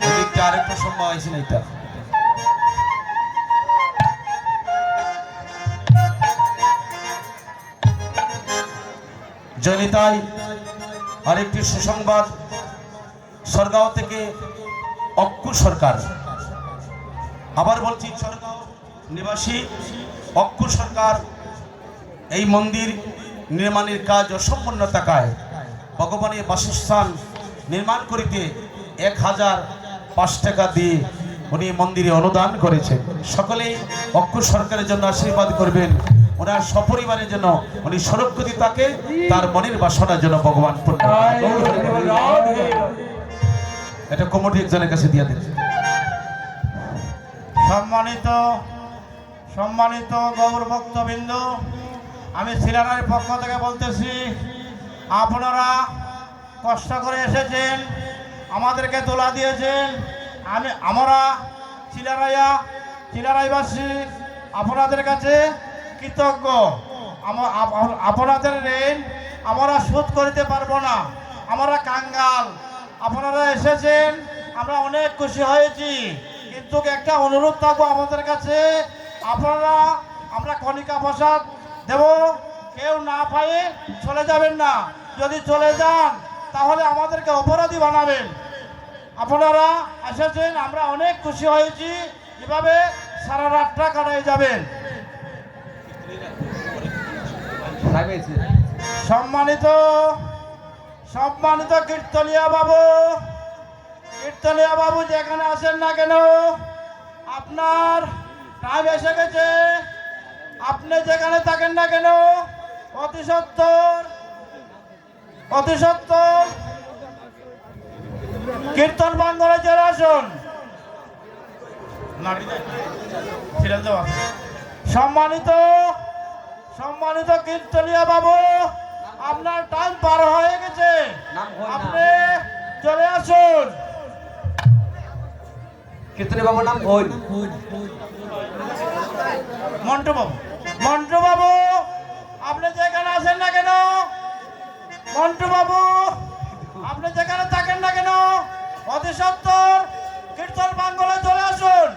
এদিকটা আরেকটা সম্ভব আছে না এটা জয়নিতাই আরেকটি সুসংবাদ সরগাঁও থেকে অক্কু সরকার আবার বলছি সরগাঁও নিবাসী অক্কু সরকার এই মন্দির নির্মাণের কাজ অসম্পূর্ণ থাকায় ভগবানের বাসস্থান নির্মাণ করিতে 1005 টাকা দিয়ে উনি মন্দিরে অনুদান করেছেন সকলেই অক্কু সরকারের জন্য আশীর্বাদ করবেন ওনার সপরিবারের জন্য উনি সুরক্ষিত থাকে তার মনের বাসনার জন্য ভগবান পূর্ণ এটা কমিটি একজনের কাছে দিয়ে দেন সম্মানিত গৌর ভক্তবৃন্দ আমি শিলারায়ের পক্ষ থেকে বলতেছি আপনারা কষ্ট করে এসেছেন আমাদেরকে তোলা দিয়েছেন আমরা চিলারাইবাসী আপনাদের কাছে কৃতজ্ঞ আপনাদের ঋণ আমরা শোধ করতে পারবো না আমরা কাঙ্গাল আপনারা এসেছেন আমরা অনেক খুশি হয়েছি কিন্তু একটা অনুরোধ থাকবো আমাদের কাছে আমরা কণিকা প্রসাদ দেব কেউ না পায়ে চলে যাবেন না যদি চলে যান তাহলে আমাদেরকে অপরাধী বানাবেন আপনারা এসেছেন আমরা অনেক খুশি হয়েছি এভাবে সারা রাতটা কাটাই যাবেন সম্মানিত কীর্তনিয়া বাবু যেখানে আসেন না কেন আপনার টাইম এসে গেছে আপনি যেখানে থাকেন না কেন অতি সত্বর কীর্তন প্রাঙ্গণে চলে আসুন সম্মানিত কীর্তনিয়া বাবু আপনার টাইম পার হয়ে গেছে আপনি চলে আসুন কীর্তনিয়া বাবুর নাম ভোল মন্টু বাবু আপনি যেখানে আসেন না কেন মন্টু বাবু আপনি যেখানে থাকেন না কেন অতি সত্বর কীর্তন প্রাঙ্গণে চলে আসুন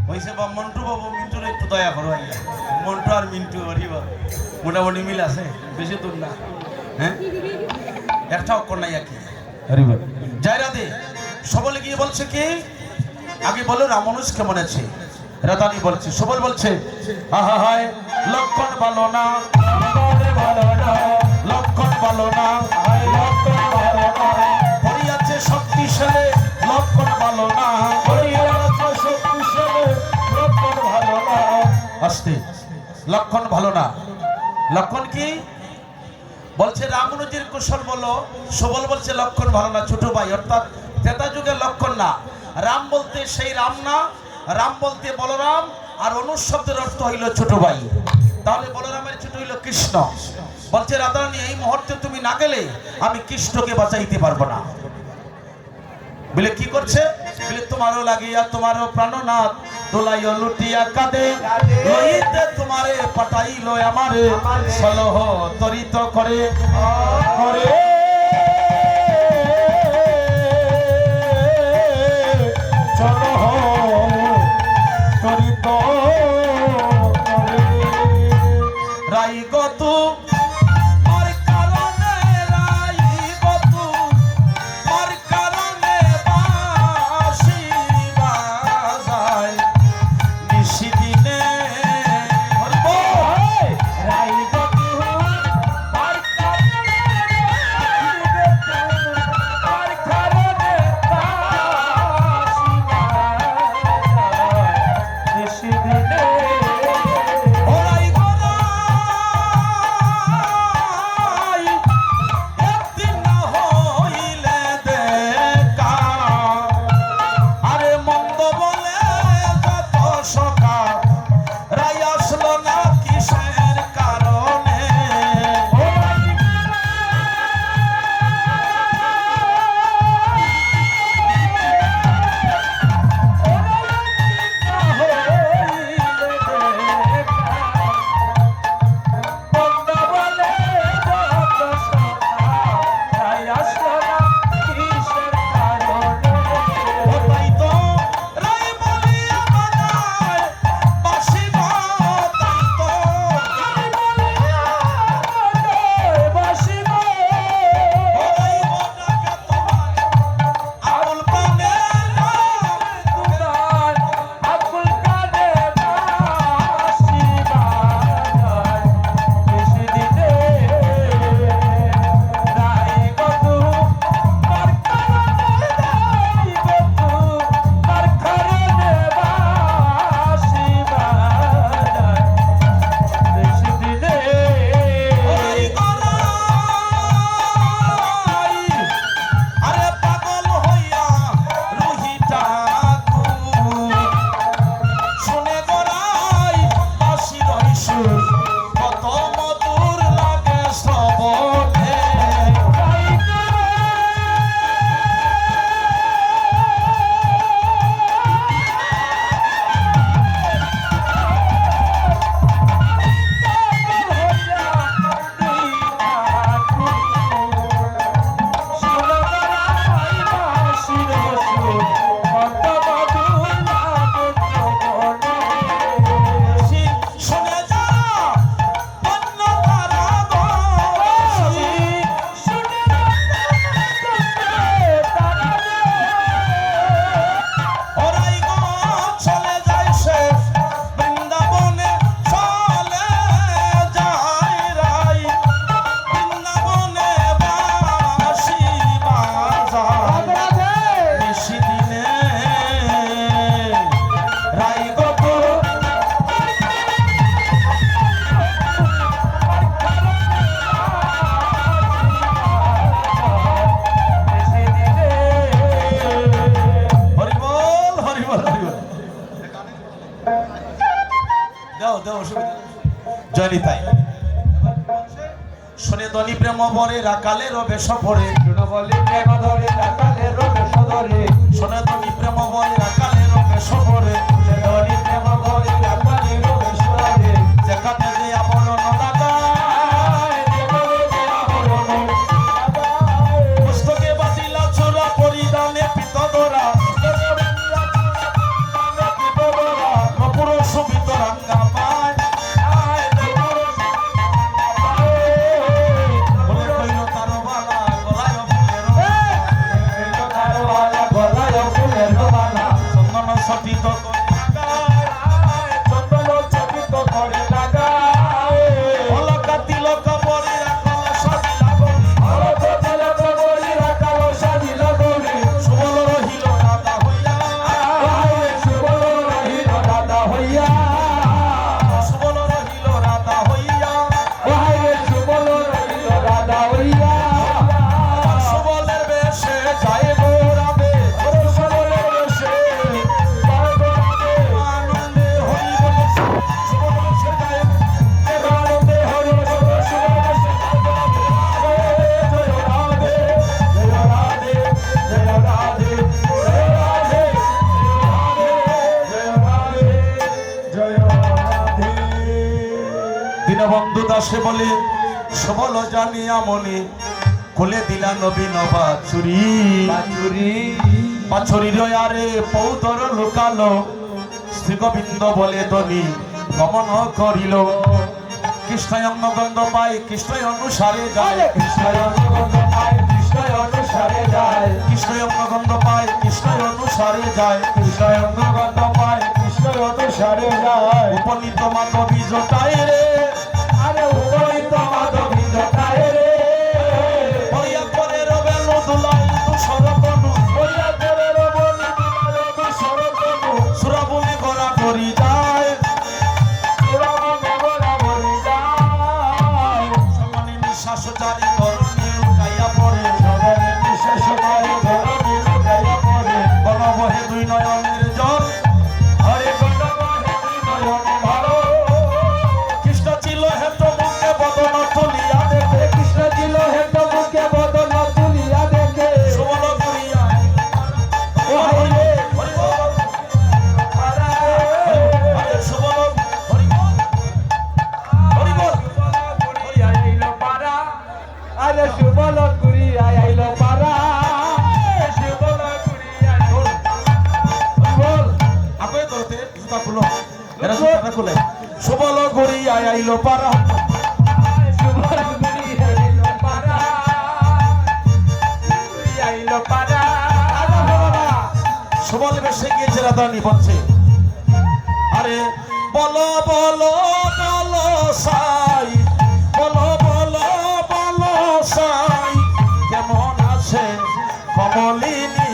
হয়েছে বা মন্টু বাবু মিন্টুর একটু দয়া করো মন্টু আর মিন্টু মোটামুটি মিল আছে বেশি দূর না হ্যাঁ একটা অক্ষর নাই আর কি যাই রাধে সবলে গিয়ে বলছে কি আগে বলো রামানুজ কেমন আছে রাধানি বলছে সবল বলছে আহা হায় লক্ষণ ভালো না লক্ষণ ভালো না হরিয়াছে শক্তিশালী লক্ষণ ভালো না লক্ষণ ভালো না আস্তে লক্ষণ ভালো না লক্ষণ কি বলছে রামানুজের কুশল বলো সবল বলছে লক্ষণ ভালো না ছোট ভাই অর্থাৎ ত্রেতা যুগের লক্ষণ না রাম বলতে সেই রাম না রাম বলতে বলরাম আর অনুশব্দের অর্থ হইল ছোট ভাই তাহলে বলরামের ছোট হইল কৃষ্ণ বলছে রাধারানী এই মুহূর্তে তুমি না গেলে আমি কৃষ্ণকে বাঁচাইতে পারবো না বলে কি করছে বলে তোমারও লাগিয়া তোমারও প্রাণনাথ দোলাইও লুটিয়া কাঁদে লইতে তোমারে পাঠাইলো আমারে সলহ তরিত করে দেওয়া অসুবিধা নেই। জয়নি তাই শুনে দনি প্রেম বরে রাকালের বেশ পরে বলি প্রেম ধরে রাখালে রবে সদরে শুনে দনি প্রেম বরে রাকালের বেশ পরে ধরি প্রেম ধরে রাখালে রবে সদরে যেখানে যে আপন নদাগায় পুস্তকে বাতিলা চোরা পরিধানে পিত ধরা নপুর সুবিত রাঙ্গা পায় বলে কইল তার বালা গলায় ফুলের চন্দন সটিত অলকা তিলক বরি রাখল সাজিলা গরি সুবল রহিল রাধা হইয়া সুবল রহিল রাধা হইয়া সুবলের বেশে যায় গোরাবে আনন্দে হই বলে সুবল বেশে যায় দীনবন্ধু দাসে বলে সবল জানিয়া মনে কোলে দিলা নবীন বাছুরির আরে পৌতর লুকালো শ্রী গোবিন্দ বলে দনি গমন করিল কৃষ্ণয় অঙ্গগন্ধ পায় কৃষ্ণয় অনুসারে যায় কৃষ্ণয় অঙ্গগন্ধ পায় কৃষ্ণয় অনুসারে যায় উপনীত মাধবী জটায় রে হইয়া করে রবে নদুলাই তুষরবনু সুরবনে গড়া করি যায় সমানে নিঃশ্বাস জারি ধরণী লুকাইয়া পড়ে গণবহে দুই নয়নের জল কৃষ্ণ ছিল হেত মুখে বদন তুলিয়া দেখে সুবল করিয়া হরি বল আরে সুবল হরি বল আরে সুবল কুড়ি আইল পারা আপনি ধরতে জুতা খুলো এরা জুতাটা খুলে সুবল করিয়া আইল পারা সুবল বেশে গিয়েছে রাধারানী বলছে আরে বলো বলো বলো সাই বলো বলো বলো সাই কেমন আছে কমলিনী